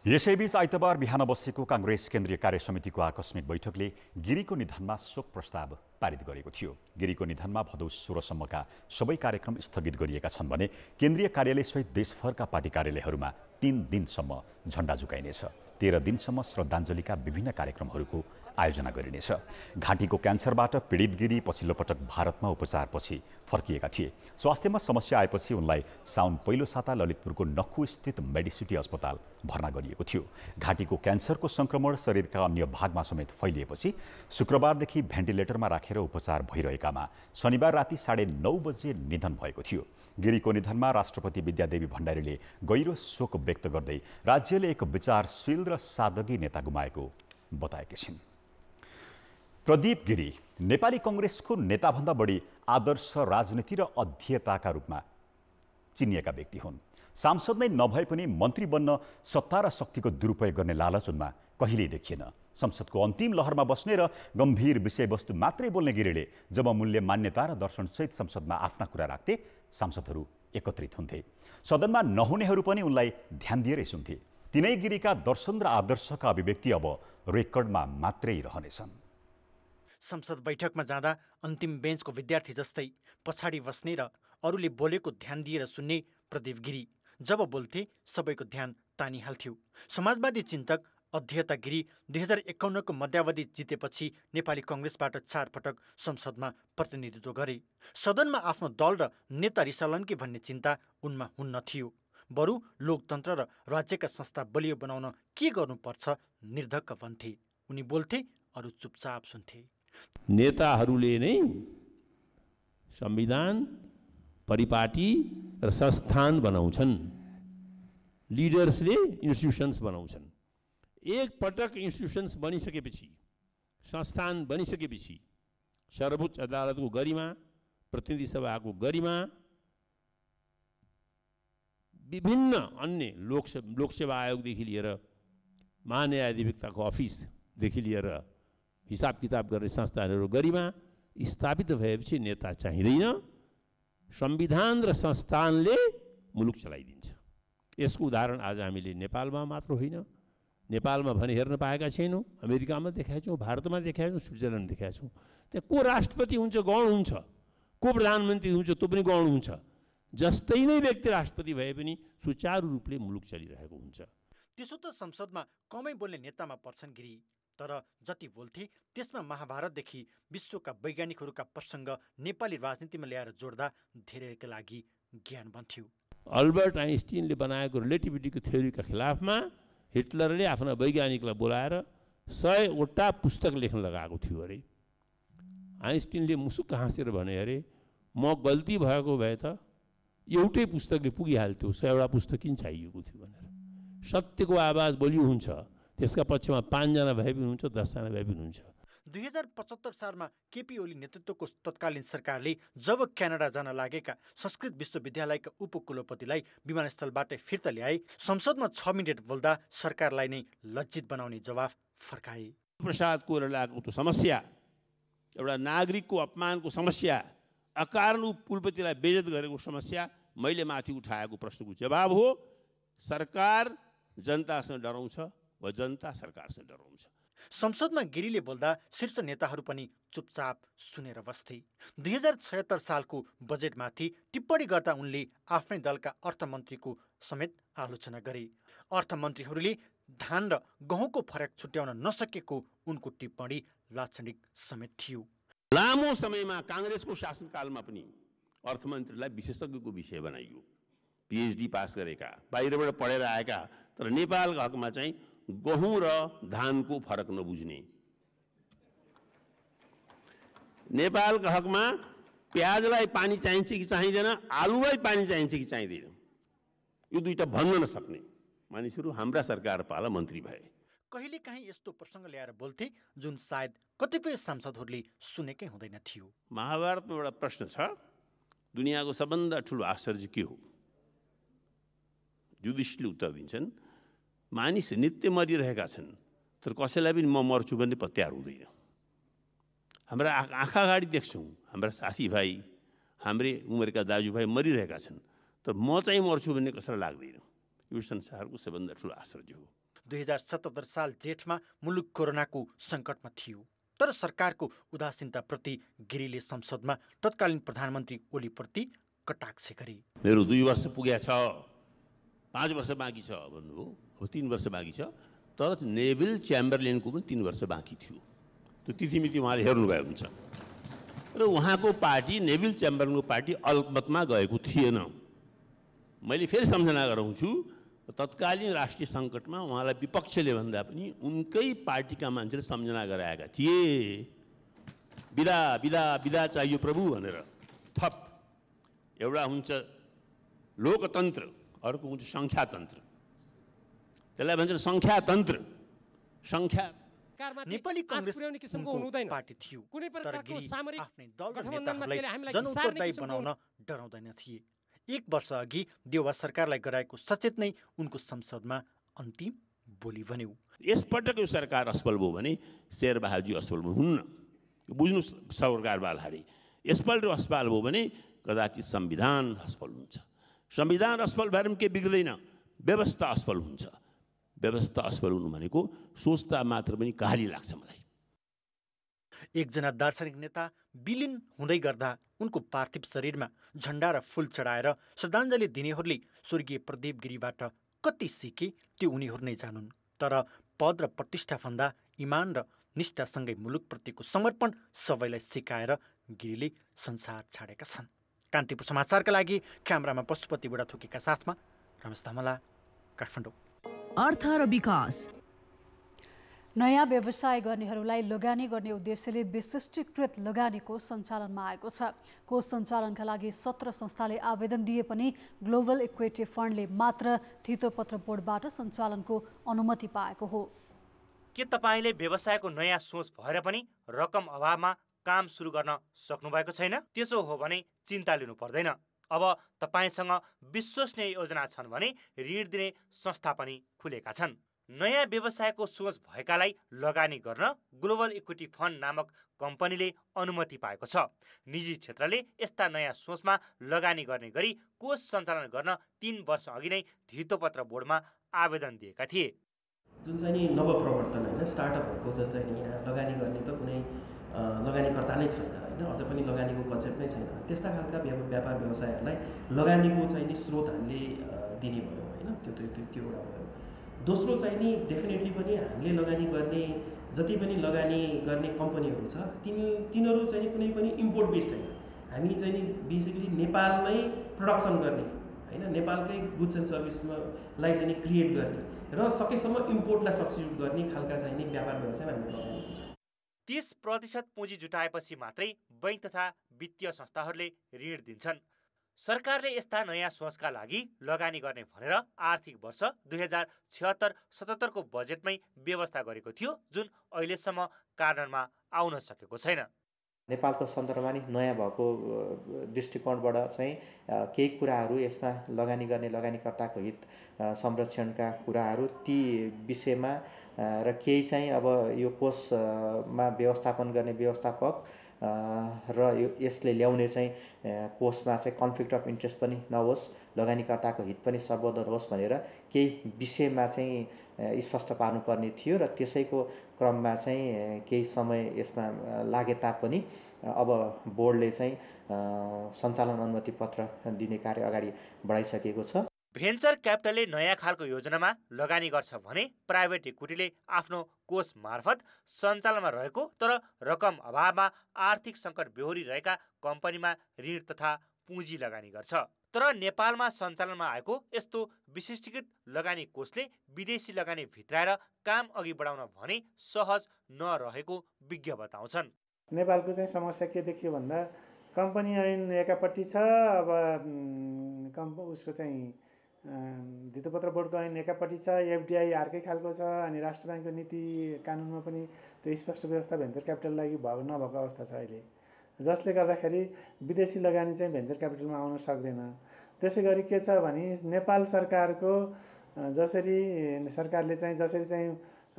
[SPEAKER 2] यसैबीच आइतबार बिहान बसेको काङ्ग्रेस केन्द्रीय कार्य समितिको आकस्मिक बैठकले गिरीको निधनमा शोक प्रस्ताव पारित गरेको थियो। गिरीको निधनमा भदौ 16 सम्मका सबै कार्यक्रम स्थगित गरिएका छन् भने केन्द्रीय कार्यालयसहित देशभरका पार्टी कार्यालयहरूमा 3 दिनसम्म झण्डा झुकाइनेछ। 13 दिनसम्म श्रद्धाञ्जलीका विभिन्न कार्यक्रमहरूको आयोजना गरिनेछ। घाँटीको क्यान्सरबाट पीडित गिरी पछिल्लो पटक भारतमा उपचारपछि फर्किएका थिए। स्वास्थ्यमा समस्या आएपछि उनलाई साउन पहिलो साता ललितपुरको नक्खुस्थित मेडिसिटी अस्पताल भर्ना गरिएको थियो। घाँटीको क्यान्सरको संक्रमण शरीरका अन्य भागमा समेत फैलिएपछि शुक्रबारदेखि भेन्टिलेटरमा राखेर उपचार भइरहेकामा शनिबार राति 9:30 बजे निधन भएको थियो। गिरीको निधनमा राष्ट्रपति विद्यादेवी भण्डारीले गहिरो शोक व्यक्त गर्दै राज्यले एक विचारशील र सादगी नेता गुमाएको बताएकी छिन्। प्रदीप गिरी नेपाली कांग्रेसको नेताभन्दा बढी आदर्श राजनीति र अध्येताका रूपमा चिनिएका व्यक्ति हुन्। सांसद नै नभए पनि मन्त्री बन्न सत्ता र शक्तिको दुरुपयोग गर्ने लालच उनमा कहिल्यै देखिएन। संसदको अन्तिम लहरमा बस्ने र गम्भीर विषयवस्तु मात्रै बोल्ने गिरीले जब मूल्य मान्यता र दर्शनसहित संसदमा आफ्ना कुरा राख्थे सांसदहरू एकत्रित हुन्थे। सदनमा नहुनेहरू पनि उनलाई ध्यान दिएरै सुन्थे। तिनै गिरीका दर्शन र आदर्शका अभिव्यक्ति अब रेकर्डमा मात्रै रहनेछन्।
[SPEAKER 6] संसद बैठकमा जाँदा अन्तिम बेन्चको विद्यार्थी जस्तै पछाडि बस्ने र अरूले बोलेको ध्यान दिएर सुन्ने प्रदीप गिरी जब बोल्थे सबैको ध्यान तानिहाल्थ्यो। समाजवादी चिन्तक अध्येता गिरी 2051 को मध्यावधि जितेपछि नेपाली कांग्रेसबाट 4 पटक संसदमा प्रतिनिधित्व गरे। सदनमा आफ्नो दल र नेता रिसालन् कि भन्ने चिन्ता उनमा हुन्न थियो। बरु लोकतन्त्र र राज्यका संस्था बलियो बनाउन के गर्नुपर्छ निर्धक्क भन्थे। उनी बोल्थे, अरू चुपचाप सुन्थे।
[SPEAKER 7] नेताहरूले नै संविधान, परिपाटी र संस्थान बनाउँछन्। लिडर्सले इन्स्टिट्युसन्स बनाउँछन्। एक पटक इन्स्टिट्युसन्स बनिसकेपछि, संस्थान बनिसकेपछि सर्वोच्च अदालतको गरिमा, प्रतिनिधि सभाको गरिमा, विभिन्न अन्य लोकसेवा आयोगदेखि लिएर महान्यायाधिवक्ताको अफिसदेखि लिएर हिसाब किताब गर्ने संस्थानहरू गरिमा स्थापित भएपछि नेता चाहिँदैन। संविधान र संस्थानले मुलुक चलाइदिन्छ। यसको उदाहरण आज हामीले नेपालमा मात्र होइन, नेपालमा भने हेर्न पाएका छैनौँ। अमेरिकामा देखाएका छौँ, भारतमा देखाएका छौँ, स्विजरल्यान्ड देखाएका छौँ। त्यहाँ को राष्ट्रपति हुन्छ गौण हुन्छ, को प्रधानमन्त्री हुन्छ त्यो पनि गौण हुन्छ। जस्तै नै व्यक्ति राष्ट्रपति भए पनि सुचारू रूपले मुलुक चलिरहेको हुन्छ।
[SPEAKER 6] त्यसो त संसदमा कमै बोल्ने नेतामा पर्छन् गिरी। तर जति बोल्थे त्यसमा महाभारतदेखि विश्वका वैज्ञानिकहरूका प्रसङ्ग नेपाली राजनीतिमा ल्याएर जोड्दा धेरैका लागि ज्ञान बन्थ्यो।
[SPEAKER 7] अल्बर्ट आइन्स्टिनले बनाएको रिलेटिभिटीको थ्योरीका खिलाफमा हिटलरले आफ्ना वैज्ञानिकलाई बोलाएर 100वटा पुस्तक लेख्न लगाएको थियो अरे। आइन्स्टिनले मुसुक्क हाँसेर भने अरे, म गल्ती भएको भए त एउटै पुस्तकले पुगिहाल्थ्यो, 100वटा पुस्तक किन चाहिएको थियो भनेर। सत्यको आवाज बलियो हुन्छ, त्यसका पक्षमा 5 जना भए पनि हुन्छ, 10 जना भए पनि हुन्छ।
[SPEAKER 6] 2075 सालमा केपी ओली नेतृत्वको तत्कालीन सरकारले जब क्यानाडा जान लागेका संस्कृत विश्वविद्यालयका उपकुलपतिलाई विमानस्थलबाट फिर्ता ल्याए, संसदमा 6 मिनेट बोल्दा सरकारलाई नै लज्जित बनाउने जवाफ फर्काए।
[SPEAKER 7] प्रसाद कोइरालाको त्यो समस्या, एउटा नागरिकको अपमानको समस्या, अकारण कुलपतिलाई बेइज्जत गरेको समस्या मैले माथि उठाएको प्रश्नको जवाब हो। सरकार जनतासँग डराउँछ वा जनता सरकारसँग डराउँछ।
[SPEAKER 6] संसदमा गिरीले बोल्दा शीर्ष नेताहरू पनि चुपचाप सुनेर बस्थे। 2076 सालको बजेटमाथि टिप्पणी गर्दा उनले आफ्नै दलका अर्थमन्त्रीको समेत आलोचना गरे। अर्थमन्त्रीहरूले धान र गहुँको फरक छुट्याउन नसकेको उनको टिप्पणी लाक्षणिक समेत थियो।
[SPEAKER 7] लामो समयमा काङ्ग्रेसको शासनकालमा पनि अर्थमन्त्रीलाई विशेषज्ञको विषय बनाइयो। पिएचडी पास गरेका, बाहिरबाट पढेर आएका, तर नेपालको हकमा चाहिँ गहुँ र धानको फरक नबुझ्ने, नेपालको हकमा प्याजलाई पानी चाहिन्छ कि चाहिँदैन, आलुलाई पानी चाहिन्छ कि चाहिँदैन, यो दुईटा भन्न नसक्ने मानिसहरू हाम्रा सरकार पाला मन्त्री भए।
[SPEAKER 6] कहिलेकाहीँ यस्तो प्रसङ्ग ल्याएर बोल्थे जुन सायद कतिपय सांसदहरूले सुनेकै हुँदैन थियो।
[SPEAKER 7] महाभारतमा एउटा प्रश्न छ, दुनियाँको सबभन्दा ठुलो आश्चर्य के हो? युधिष्ठिरले उत्तर दिन्छन्, मानिस नित्य मरिरहेका छन्, तर कसैलाई पनि म मर्छु भन्ने पत्यार हुँदैन। हाम्रा आँखा अगाडि देख्छौँ हाम्रा साथीभाइ, हाम्रै उमेरका दाजुभाइ मरिरहेका छन्, तर म चाहिँ मर्छु भन्ने कसैलाई लाग्दैन। यो संसारको सबभन्दा ठुलो आश्चर्य हो।
[SPEAKER 6] 2077 साल जेठमा मुलुक कोरोनाको सङ्कटमा थियो, तर सरकारको उदासीनताप्रति गिरीले संसदमा तत्कालीन प्रधानमन्त्री ओलीप्रति कटाक्ष गरे।
[SPEAKER 7] मेरो 2 वर्ष पुगेको छ, 5 वर्ष बाँकी छ भन्नुभयो, अब 3 वर्ष बाँकी छ, तर नेभिल च्याम्बरलेनको पनि 3 वर्ष बाँकी थियो। त्यो तिथिमिति उहाँले हेर्नुभएको हुन्छ र उहाँको पार्टी नेभिल च्याम्बरलेनको पार्टी अल्पमतमा गएको थिएन। मैले फेरि सम्झना गराउँछु, तत्कालीन राष्ट्रिय सङ्कटमा उहाँलाई विपक्षले भन्दा पनि उनकै पार्टीका मान्छेले सम्झना गराएका थिए, बिदा बिदा बिदा चाहियो प्रभु भनेर। थप एउटा हुन्छ लोकतन्त्र, अर्को हुन्छ सङ्ख्यातन्त्र। त्यसलाई भन्छ सङ्ख्यातन्त्र। सङ्ख्या
[SPEAKER 6] नेपाली कांग्रेस पार्टी थियो, तर गिरी आफ्नै दल र नेताहरूलाई जनउत्तरदायी बनाउन डराउँदैन थिए। 1 वर्ष अघि देउवा सरकारलाई गराएको सचेत नै उनको संसदमा अन्तिम बोली बन्यो।
[SPEAKER 7] यसपटक यो सरकार असफल भयो भने शेरबहादुर असफल हुन्न, बुझ्नु सरकारवालाहरूले। यसपल्ट असफल भयो भने कदाचित संविधान असफल हुन्छ। संविधान असफल भएर पनि के बिग्दैन, व्यवस्था असफल हुन्छ। व्यवस्था असफल हुनु भनेको सोच्दा मात्र पनि कहाली लाग्छ मलाई।
[SPEAKER 6] एकजना दार्शनिक नेता विलिन हुँदै गर्दा उनको पार्थिव शरीरमा झण्डा र फूल चढाएर श्रद्धाञ्जली दिनेहरूले स्वर्गीय प्रदीप गिरीबाट कति सिके त्यो उनीहरू नै जानुन्। तर पद र प्रतिष्ठाभन्दा इमान र निष्ठासँगै मुलुकप्रतिको समर्पण सबैलाई सिकाएर गिरीले संसार छाडेका छन्। कान्तिपुर समाचारका लागि क्यामेरामा पशुपति बुढाथोकीका साथमा रमेश धमला, काठमाडौँ।
[SPEAKER 1] अर्थ र विकास।
[SPEAKER 5] नयाँ व्यवसाय गर्नेहरूलाई लगानी गर्ने उद्देश्यले विशिष्टीकृत लगानीको सञ्चालनमा आएको छ। कोष सञ्चालनका लागि 17 संस्थाले आवेदन दिए पनि ग्लोबल इक्विटी फन्डले मात्र धितोपत्र बोर्डबाट सञ्चालनको अनुमति पाएको हो।
[SPEAKER 10] के तपाईँले व्यवसायको नयाँ सोच भएर पनि रकम अभावमा काम सुरु गर्न सक्नुभएको छैन? त्यसो हो भने चिन्ता लिनु पर्दैन। अब तपाईँसँग विश्वसनीय योजना छन् भने ऋण दिने संस्था पनि खुलेका छन्। नयाँ व्यवसायको सोच भएकालाई लगानी गर्न ग्लोबल इक्विटी फन्ड नामक कम्पनीले अनुमति पाएको छ। निजी क्षेत्रले यस्ता नयाँ सोचमा लगानी गर्ने गरी कोष सञ्चालन गर्न 3 वर्ष अघि नै धितोपत्र बोर्डमा आवेदन दिएका थिए।
[SPEAKER 11] जुन चाहिँ नि नवप्रवर्तन होइन, स्टार्टअपहरूको जुन चाहिँ नि यहाँ लगानी गर्ने त कुनै लगानीकर्ता नै छैन होइन, अझ पनि लगानीको कन्सेप्ट नै छैन। त्यस्ता खालका व्यापार व्यवसायहरूलाई लगानीको चाहिँ नि स्रोत हामीले दिने भयो होइन, त्यो एउटा भयो। दोस्रो चाहिँ नि डेफिनेटली पनि हामीले लगानी गर्ने जति पनि लगानी गर्ने कम्पनीहरू छ तिनीहरू चाहिँ कुनै पनि इम्पोर्ट बेस्ड होइन। हामी चाहिँ नि बेसिकली नेपालमै प्रोडक्सन गर्ने होइन, नेपालकै गुड्स एन्ड सर्भिसलाई चाहिँ नि क्रिएट गर्ने र सकेसम्म इम्पोर्टलाई सब्स्टिट्युट गर्ने खालका चाहिँ नि व्यापार व्यवसायमा हाम्रो लगानी हुन्छ।
[SPEAKER 10] 30% पुँजी जुटाएपछि मात्रै बैंक तथा वित्तीय संस्थाहरूले ऋण दिन्छन्। सरकारले यस्ता नयाँ सोचका लागि लगानी गर्ने भनेर आर्थिक वर्ष 2076-77 को बजेटमै व्यवस्था गरेको थियो, जुन अहिलेसम्म कार्यान्वयनमा आउन सकेको छैन।
[SPEAKER 12] नेपालको सन्दर्भमा नि नयाँ भएको दृष्टिकोणबाट चाहिँ केही कुराहरू यसमा लगानी गर्ने लगानीकर्ताको हित संरक्षणका कुराहरू ती विषयमा र केही चाहिँ अब यो कोषमा व्यवस्थापन गर्ने व्यवस्थापक र यसले ल्याउने चाहिँ कोषमा चाहिँ कन्फ्लिक्ट अफ इन्ट्रेस्ट पनि नहोस्, लगानीकर्ताको हित पनि सम्बोधन होस् भनेर केही विषयमा चाहिँ स्पष्ट पार्नुपर्ने थियो र त्यसैको क्रममा चाहिँ केही समय यसमा लागे तापनि अब बोर्डले चाहिँ सञ्चालन अनुमति पत्र दिने कार्य अगाडि बढाइसकेको छ।
[SPEAKER 10] भेन्चर क्यापिटलले नयाँ खालको योजनामा लगानी गर्छ भने प्राइभेट इक्विटीले आफ्नो कोष मार्फत सञ्चालनमा रहेको तर रकम अभावमा आर्थिक सङ्कट बेहोरिरहेका कम्पनीमा ऋण तथा पुँजी लगानी गर्छ। तर नेपालमा सञ्चालनमा आएको यस्तो विशिष्टीकृत लगानी कोषले विदेशी लगानी भित्राएर काम अघि बढाउन भने सहज नरहेको विज्ञ बताउँछन्।
[SPEAKER 22] नेपालको चाहिँ समस्या के देखियो भन्दा कम्पनी ऐन एकापट्टि छ, अब उसको चाहिँ
[SPEAKER 13] धितोपत्र बोर्डको ऐन एकापट्टि छ, एफडिआई अर्कै खालको छ, अनि राष्ट्र ब्याङ्कको नीति कानुनमा पनि त्यो स्पष्ट व्यवस्था भेन्चर क्यापिटल लागि नभएको अवस्था छ अहिले, जसले गर्दाखेरि विदेशी लगानी चाहिँ भेन्चर क्यापिटलमा आउन सक्दैन। त्यसै गरी के छ भने नेपाल सरकारको जसरी सरकारले चाहिँ जसरी चाहिँ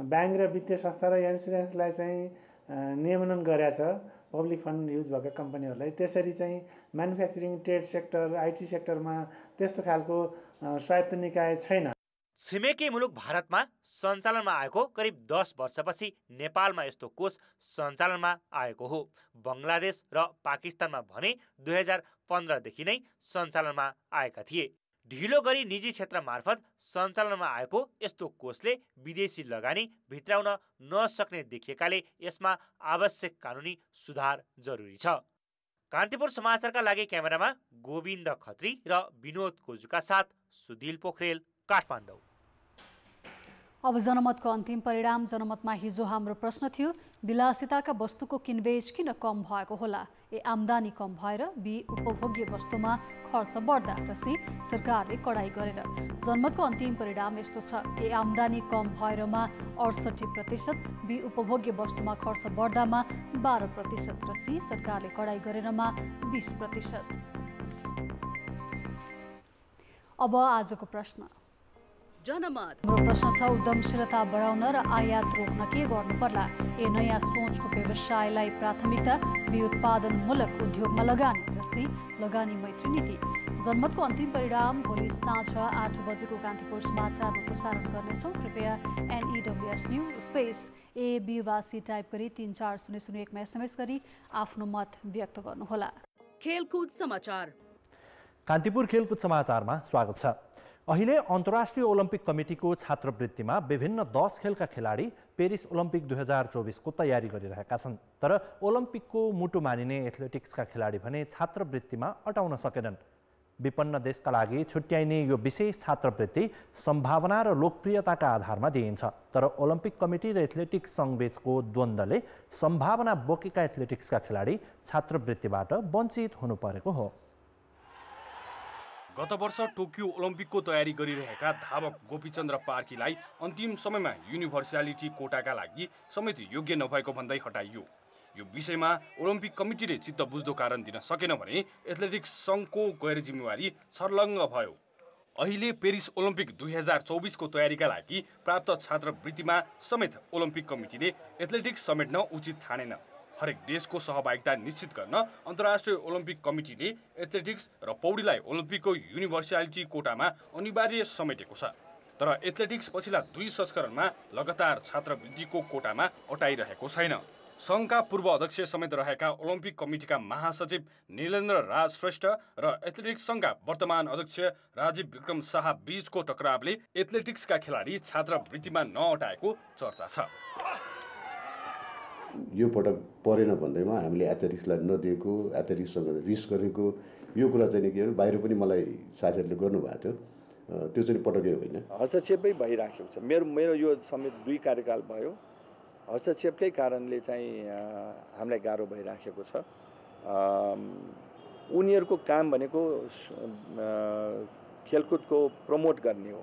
[SPEAKER 13] ब्याङ्क र वित्तीय संस्था र इन्सुरेन्सलाई चाहिँ नियमन गरेका छ पब्लिक फन्ड युज भएका कम्पनीहरूलाई, त्यसरी चाहिँ म्यानुफ्याक्चरिङ, ट्रेड सेक्टर, आइटी सेक्टरमा त्यस्तो खालको स्वायत्त निकाय छैन।
[SPEAKER 10] छिमेकी मुलुक भारतमा सञ्चालनमा आएको करिब 10 वर्षपछि नेपालमा यस्तो कोष सञ्चालनमा आएको हो। बङ्गलादेश र पाकिस्तानमा भने 2015 देखि नै सञ्चालनमा आएका थिए। ढिलो गरी निजी क्षेत्र मार्फत सञ्चालनमा आएको यस्तो कोषले विदेशी लगानी भित्राउन नसक्ने देखिएकाले यसमा आवश्यक कानुनी सुधार जरुरी छ। कान्तिपुर समाचारका लागि क्यामेरामा गोविन्द खत्री र विनोद कोजुका साथ सुधिल पोखरेल, काठमाडौँ।
[SPEAKER 5] अब जनमतको अन्तिम परिणाम। जनमतमा हिजो हाम्रो प्रश्न थियो, विलासिताका वस्तुको किनबेच किन कम भएको होला? ए, आम्दानी कम भएर, बी, उपभोग्य वस्तुमा खर्च बढ्दा, र सी, सरकारले कडाई गरेर। जनमतको अन्तिम परिणाम यस्तो छ, ए, आम्दानी कम भएरमा 68%, बी, उपभोग्य वस्तुमा खर्च बढ्दामा 12%, र सी, सरकारले कडाई गरेरमा 20%। अब आजको प्रश्न।
[SPEAKER 1] जनमत
[SPEAKER 5] हाम्रो प्रश्न छ, उद्यमशीलता बढाउन र आयात रोक्न के गर्नु पर्ला? ए, नयाँ सोचको व्यवसायलाई प्राथमिकता, बी, उत्पादनमूलक उद्योगमा लगानी, र सी, लगानी मैत्री नीति। जनमतको अन्तिम परिणाम भोलि साँझ 8 बजेको कान्तिपुर समाचारमा प्रसारण गर्नेछौँ। कृपया NEWS news space A, B वा सी टाइप गरी 34001मा SMS गरी आफ्नो मत व्यक्त गर्नुहोला।
[SPEAKER 1] खेलकुद समाचार।
[SPEAKER 15] कान्तिपुर खेलकुद समाचारमा स्वागत छ। अहिले अन्तर्राष्ट्रिय ओलम्पिक कमिटीको छात्रवृत्तिमा विभिन्न 10 खेलका खेलाडी पेरिस ओलम्पिक 2024को तयारी गरिरहेका छन्। तर ओलम्पिकको मुटु मानिने एथलेटिक्सका खेलाडी भने छात्रवृत्तिमा अटाउन सकेनन्। विपन्न देशका लागि छुट्याइने यो विशेष छात्रवृत्ति सम्भावना र लोकप्रियताका आधारमा दिइन्छ। तर ओलम्पिक कमिटी र एथलेटिक्स सङ्घबीचको द्वन्द्वले सम्भावना बोकेका एथलेटिक्सका खेलाडी छात्रवृत्तिबाट वञ्चित हुनु परेको हो।
[SPEAKER 16] गत वर्ष टोकियो ओलम्पिकको तयारी गरिरहेका धावक गोपीचन्द्र पार्कीलाई अन्तिम समयमा युनिभर्सालिटी कोटाका लागि समेत योग्य नभएको भन्दै हटाइयो। यो विषयमा ओलम्पिक कमिटीले चित्त बुझ्दो कारण दिन सकेन भने एथलेटिक्स सङ्घको गैर जिम्मेवारी छर्लङ्ग भयो। अहिले पेरिस ओलम्पिक 2024को तयारीका लागि प्राप्त छात्रवृत्तिमा समेत ओलम्पिक कमिटीले एथलेटिक्स समेट्न उचित ठानेन। हरेक देशको सहभागिता निश्चित गर्न अन्तर्राष्ट्रिय ओलम्पिक कमिटीले एथलेटिक्स र पौडीलाई ओलम्पिकको युनिभर्सालिटी कोटामा अनिवार्य समेटेको छ। तर एथलेटिक्स पछिल्ला 2 संस्करणमा लगातार छात्रवृत्तिको कोटामा अटाइरहेको छैन। सङ्घका पूर्व अध्यक्ष समेत रहेका ओलम्पिक कमिटीका महासचिव नीलेन्द्र राज श्रेष्ठ र एथलेटिक्स सङ्घका वर्तमान अध्यक्ष राजीव विक्रम शाह बीचको टकरावले एथलेटिक्सका खेलाडी छात्रवृत्तिमा नअटाएको चर्चा छ।
[SPEAKER 17] यो पटक परेन भन्दैमा हामीले एथलेटिक्सलाई नदिएको, एथलेटिक्ससँग रिस्क गरेको, यो कुरा चाहिँ के भने बाहिर पनि मलाई साथीहरूले गर्नुभएको थियो, त्यो चाहिँ पटकै होइन।
[SPEAKER 27] हस्तक्षेपै भइराखेको छ। मेरो यो समेत 2 कार्यकाल भयो, हस्तक्षेपकै कारणले चाहिँ हामीलाई गाह्रो भइराखेको छ। उनीहरूको काम भनेको खेलकुदको प्रमोट गर्ने हो।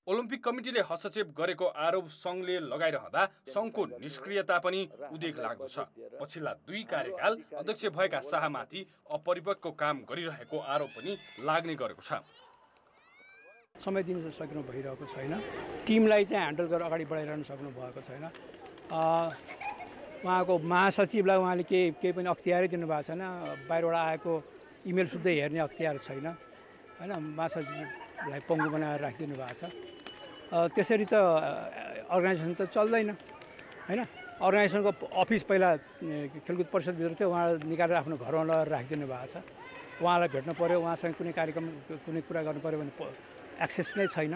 [SPEAKER 16] ओलम्पिक कमिटीले हस्तक्षेप गरेको आरोप सङ्घले लगाइरहँदा सङ्घको निष्क्रियता पनि उदेक लाग्दो छ। पछिल्ला 2 कार्यकाल अध्यक्ष भएका शाहमाथि अपरिपक्व काम गरिरहेको आरोप पनि लाग्ने गरेको छ।
[SPEAKER 19] समय दिन सक्नु भइरहेको छैन, टिमलाई चाहिँ ह्यान्डल गरेर अगाडि बढाइरहन सक्नु भएको छैन। उहाँको महासचिवलाई उहाँले केही पनि अख्तियारै दिनुभएको छैन। बाहिरबाट आएको इमेल सुत्दै हेर्ने अख्तियार छैन हैन। महासचिवलाई पङ्गु बनाएर राखिदिनु भएको छ। त्यसरी त अर्गनाइजेसन त चल्दैन हैन। अर्गनाइजेसनको अफिस पहिला खेलकुद परिषदभित्र थियो, उहाँ निकालेर आफ्नो घरमा लगेर राखिदिनु भएको छ। उहाँलाई भेट्नु पऱ्यो, उहाँसँग कुनै कार्यक्रम कुनै कुरा गर्नु पऱ्यो भने एक्सेस नै छैन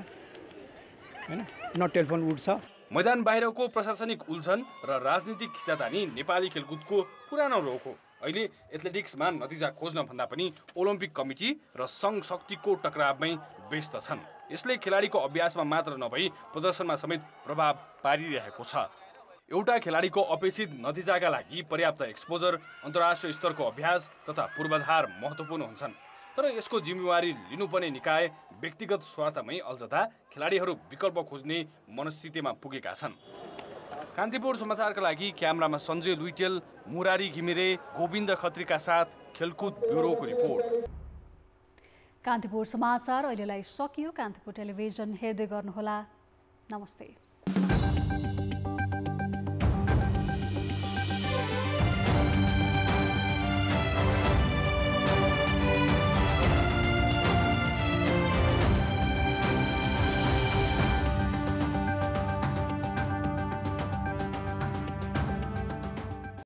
[SPEAKER 19] हैन, न टेलिफोन उठ्छ।
[SPEAKER 16] मैदान बाहिरको प्रशासनिक उल्झन र राजनीतिक खिचातानी नेपाली खेलकुदको पुरानो रोग हो। अहिले एथलेटिक्समा नतिजा खोज्न भन्दा पनि ओलम्पिक कमिटी र सङ्घ शक्तिको टकरावमै व्यस्त छन्। यसले खेलाडीको अभ्यासमा मात्र नभई प्रदर्शनमा समेत प्रभाव पारिरहेको छ। एउटा खेलाडीको अपेक्षित नतिजाका लागि पर्याप्त एक्सपोजर, अन्तर्राष्ट्रिय स्तरको अभ्यास तथा पूर्वाधार महत्त्वपूर्ण हुन्छन्। तर यसको जिम्मेवारी लिनुपर्ने निकाय व्यक्तिगत स्वार्थमै अल्झदा खेलाडीहरू विकल्प खोज्ने मनस्थितिमा पुगेका छन्। कान्तिपुर समाचारका लागि क्यामेरामा सञ्जय लुइटेल, मुरारी घिमिरे, गोविन्द खत्रीका साथ खेलकुद ब्युरोको रिपोर्ट।
[SPEAKER 5] कान्तिपुर समाचार अहिलेलाई सकियो। कान्तिपुर टेलिभिजन हेर्दै गर्नुहोला। नमस्ते।